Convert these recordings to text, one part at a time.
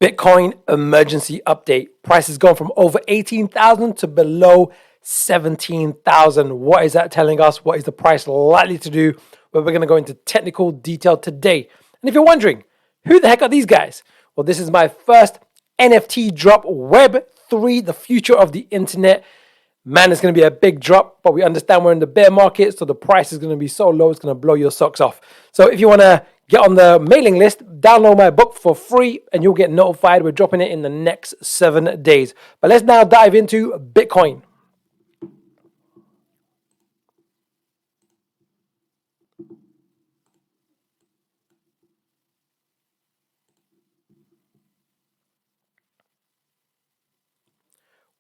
Bitcoin emergency update. Price has gone from over 18,000 to below 17,000. What is that telling us? What is the price likely to do? Well, we're going to go into technical detail today. And if you're wondering, who the heck are these guys? Well, this is my first NFT drop, Web3, the future of the internet. Man, it's going to be a big drop, but we understand we're in the bear market, so the price is going to be so low, it's going to blow your socks off. So if you want to get on the mailing list, download my book for free, and you'll get notified. We're dropping it in the next 7 days. But let's now dive into Bitcoin.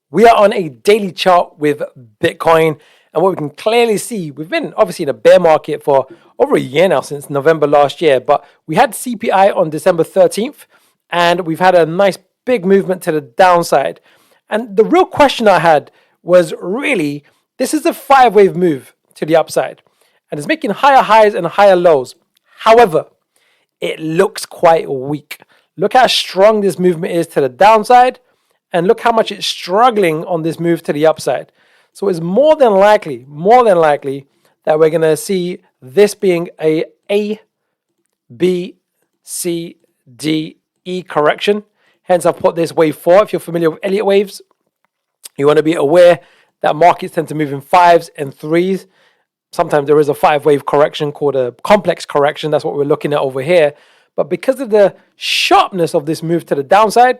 We are on a daily chart with Bitcoin, and what we can clearly see, we've been obviously in a bear market for over a year now, since November last year, but we had CPI on December 13th, and we've had a nice big movement to the downside. And the real question I had was really, this is a 5-wave move to the upside, and it's making higher highs and higher lows. However, it looks quite weak. Look how strong this movement is to the downside, and look how much it's struggling on this move to the upside. So it's more than likely that we're going to see this being a B, C, D, E correction. Hence, I've put this wave 4. If you're familiar with Elliott waves, you want to be aware that markets tend to move in 5s and 3s. Sometimes there is a 5-wave correction called a complex correction. That's what we're looking at over here. But because of the sharpness of this move to the downside,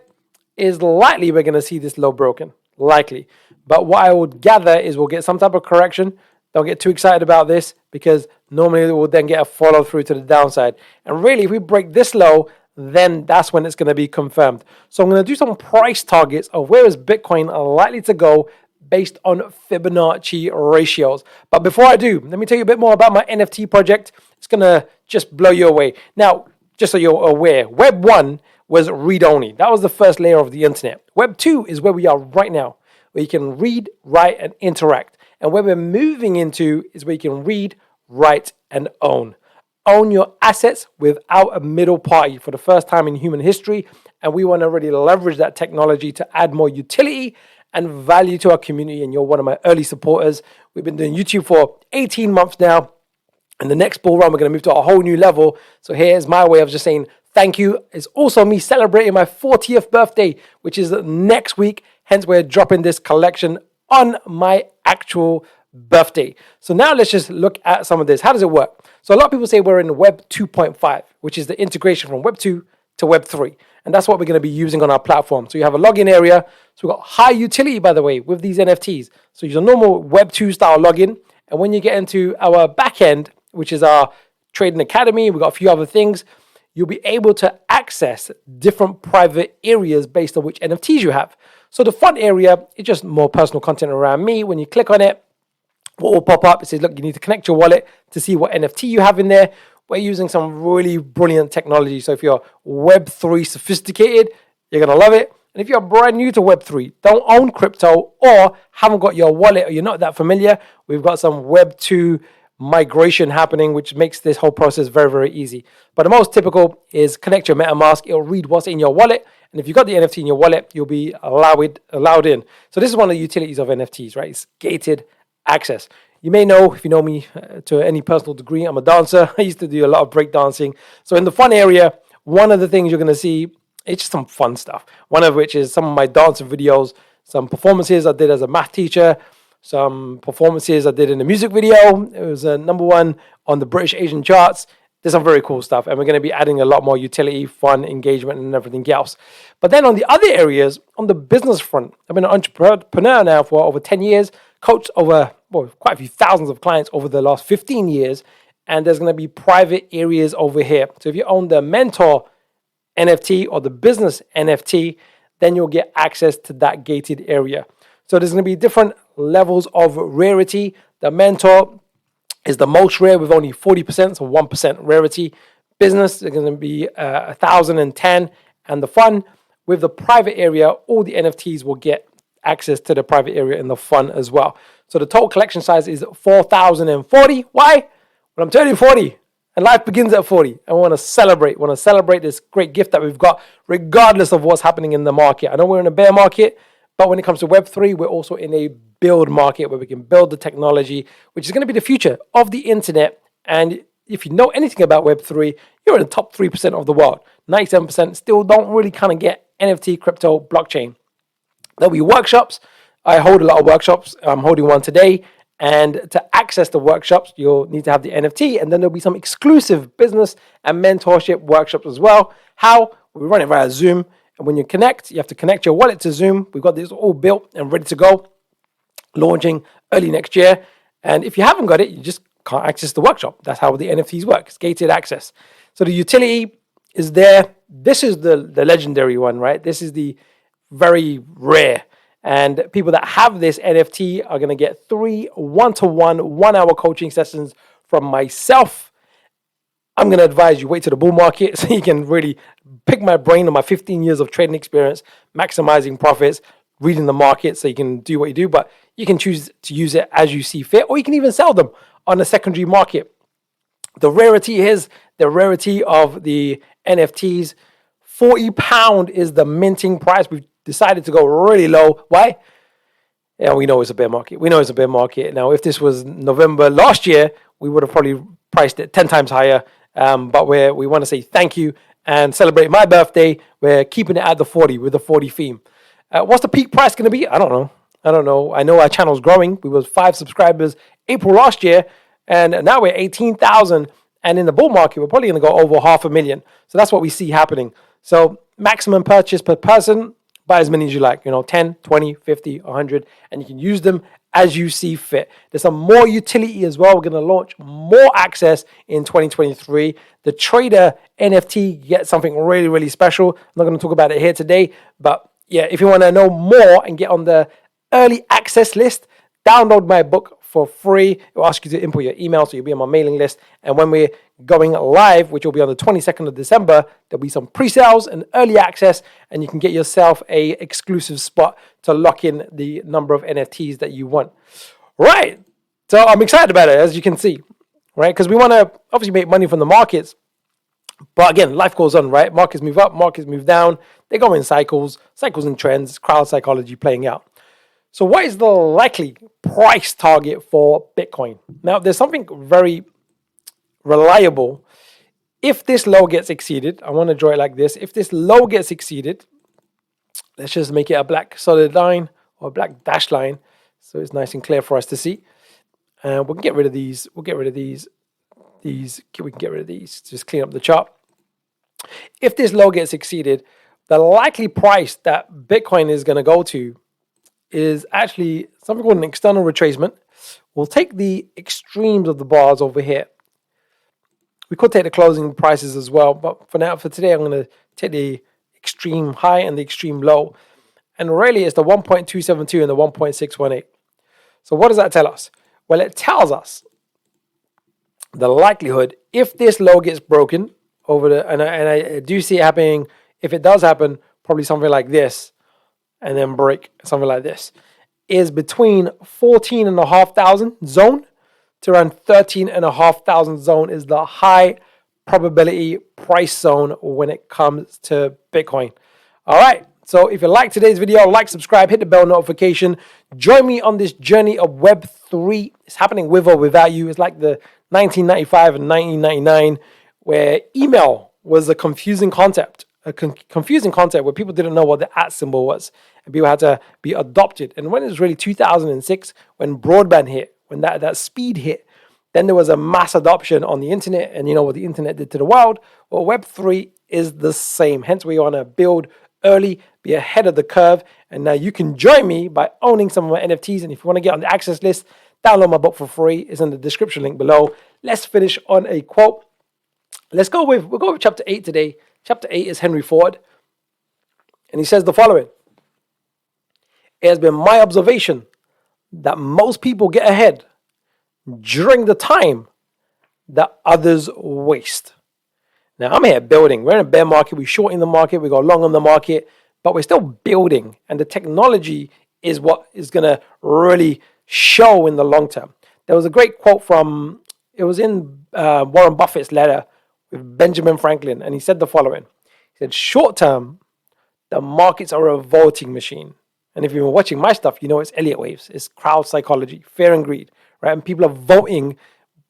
is likely we're going to see this low broken, likely. But what I would gather is we'll get some type of correction. Don't get too excited about this, because normally we'll then get a follow through to the downside. And really, if we break this low, then that's when it's going to be confirmed. So I'm going to do some price targets of where is Bitcoin likely to go based on Fibonacci ratios. But before I do, let me tell you a bit more about my NFT project. It's going to just blow you away. Now, just so you're aware, Web 1 was read-only. That was the first layer of the internet. Web 2 is where we are right now, where you can read, write, and interact. And where we're moving into is where you can read, write, and own. Own your assets without a middle party for the first time in human history. And we want to really leverage that technology to add more utility and value to our community. And you're one of my early supporters. We've been doing YouTube for 18 months now. And the next bull run, we're going to move to a whole new level. So here's my way of just saying thank you. It's also me celebrating my 40th birthday, which is next week. Hence, we're dropping this collection on my actual birthday. So now let's just look at some of this. How does it work? So a lot of people say we're in Web 2.5, which is the integration from Web 2 to Web 3. And that's what we're going to be using on our platform. So you have a login area. So we've got high utility, by the way, with these NFTs. So your normal Web 2 style login. And when you get into our back end, which is our trading academy, we've got a few other things, you'll be able to access different private areas based on which NFTs you have. So the front area is just more personal content around me. When you click on it, what will pop up, it says, look, you need to connect your wallet to see what NFT you have in there. We're using some really brilliant technology. So if you're Web3 sophisticated, you're going to love it. And if you're brand new to Web3, don't own crypto or haven't got your wallet or you're not that familiar, we've got some Web2 migration happening, which makes this whole process very, very easy. But the most typical is connect your MetaMask. It'll read what's in your wallet. And if you've got the NFT in your wallet, you'll be allowed in. So this is one of the utilities of NFTs, right? It's gated access. You may know, if you know me to any personal degree, I'm a dancer. I used to do a lot of break dancing. So in the fun area, one of the things you're going to see, it's just some fun stuff. One of which is some of my dancing videos, some performances I did as a math teacher, some performances I did in a music video. It was #1 on the British Asian charts. There's some very cool stuff. And we're going to be adding a lot more utility, fun, engagement, and everything else. But then on the other areas, on the business front, I've been an entrepreneur now for over 10 years, coached over quite a few thousands of clients over the last 15 years. And there's going to be private areas over here. So if you own the mentor NFT or the business NFT, then you'll get access to that gated area. So there's going to be different levels of rarity. The mentor is the most rare with only 40%, so 1% rarity. Business is going to be 1,010. And the fun, with the private area, all the NFTs will get access to the private area in the fun as well. So the total collection size is 4,040. Why? When I'm turning 40, And life begins at 40. And we want to celebrate. We want to celebrate this great gift that we've got, regardless of what's happening in the market. I know we're in a bear market, but when it comes to Web3, we're also in a build market where we can build the technology, which is going to be the future of the internet. And if you know anything about Web3, you're in the top 3% of the world. 97% still don't really kind of get NFT, crypto, blockchain. There'll be workshops. I hold a lot of workshops. I'm holding one today. And to access the workshops, you'll need to have the NFT. And then there'll be some exclusive business and mentorship workshops as well. How? We run it via Zoom. And when you connect, you have to connect your wallet to Zoom. We've got this all built and ready to go, launching early next year. And if you haven't got it, you just can't access the workshop. That's how the NFTs work. It's gated access. So the utility is there. This is the legendary one, right? This is the very rare. And people that have this NFT are going to get 3 one-to-one, 1-hour coaching sessions from myself. I'm going to advise you wait to the bull market so you can really pick my brain on my 15 years of trading experience, maximizing profits, reading the market so you can do what you do. But you can choose to use it as you see fit, or you can even sell them on the secondary market. The rarity is the rarity of the NFTs. £40 is the minting price. We've decided to go really low. Why? Yeah, we know it's a bear market. We know it's a bear market. Now, if this was November last year, we would have probably priced it 10 times higher. But we want to say thank you and celebrate my birthday. We're keeping it at the 40 with the 40 theme. What's the peak price going to be? I don't know. I know our channel's growing. We was 5 subscribers April last year, and now we're 18,000. And in the bull market, we're probably going to go over 500,000. So that's what we see happening. So maximum purchase per person, buy as many as you like, 10, 20, 50, 100, and you can use them as you see fit. There's some more utility as well. We're going to launch more access in 2023. The trader NFT gets something really, really special. I'm not going to talk about it here today, but yeah, if you want to know more and get on the early access list, download my book for free. It will ask you to input your email, so you'll be on my mailing list. And when we're going live, which will be on the 22nd of December, there'll be some pre-sales and early access, and you can get yourself a exclusive spot to lock in the number of NFTs that you want. Right. So I'm excited about it, as you can see, right? Because we want to obviously make money from the markets. But again, life goes on, right? Markets move up, markets move down. They go in cycles and trends, crowd psychology playing out. So what is the likely price target for Bitcoin? Now, there's something very reliable. If this low gets exceeded, I want to draw it like this. If this low gets exceeded, let's just make it a black solid line or a black dashed line so it's nice and clear for us to see. We can get rid of these. We can get rid of these. Just clean up the chart. If this low gets exceeded, the likely price that Bitcoin is going to go to is actually something called an external retracement. We'll take the extremes of the bars over here. We could take the closing prices as well, but for today, I'm going to take the extreme high and the extreme low. And really, it's the 1.272 and the 1.618. So what does that tell us? Well, it tells us the likelihood, if this low gets broken over and I do see it happening, if it does happen, probably something like this, and then break something like this, is between 14,500 zone to around 13,500 zone is the high probability price zone when it comes to Bitcoin. All right. So if you like today's video, like, subscribe, hit the bell notification. Join me on this journey of Web3. It's happening with or without you. It's like the 1995 and 1999, where email was a confusing concept. Confusing concept where people didn't know what the @ was, and people had to be adopted. And when it was really 2006, when broadband hit, when that speed hit, then there was a mass adoption on the internet, and you know what the internet did to the world. Well, Web3 is the same. Hence, we want to build early, be ahead of the curve, and now you can join me by owning some of my NFTs. And if you want to get on the access list, download my book for free. It's in the description link below. Let's finish on a quote. We'll go with chapter 8 today. Chapter 8 is Henry Ford. And he says the following: it has been my observation that most people get ahead during the time that others waste. Now, I'm here building. We're in a bear market. We short in the market. We go long on the market. But we're still building. And the technology is what is going to really show in the long term. There was a great quote from It was in Warren Buffett's letter with Benjamin Franklin, and he said the following. He said, short term, the markets are a voting machine. And if you've been watching my stuff, you know it's Elliott waves, it's crowd psychology, fear and greed, right? And people are voting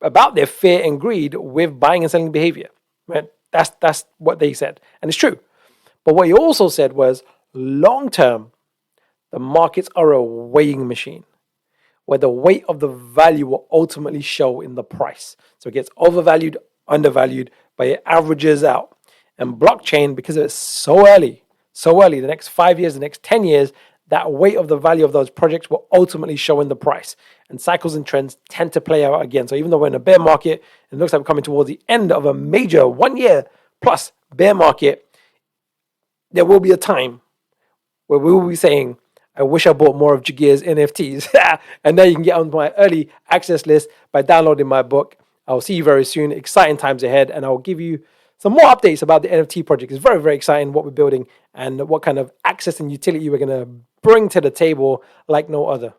about their fear and greed with buying and selling behavior, right? That's what they said, and it's true. But what he also said was, long term, the markets are a weighing machine, where the weight of the value will ultimately show in the price. So it gets overvalued, undervalued, but it averages out. And blockchain, because it's so early, the next 5 years, the next 10 years, that weight of the value of those projects will ultimately show in the price. And cycles and trends tend to play out again. So even though we're in a bear market, it looks like we're coming towards the end of a major 1 year plus bear market, there will be a time where we will be saying, I wish I bought more of Jagir's NFTs. And now you can get on my early access list by downloading my book. I'll see you very soon. Exciting times ahead. And I'll give you some more updates about the NFT project. It's very, very exciting what we're building and what kind of access and utility we're going to bring to the table like no other.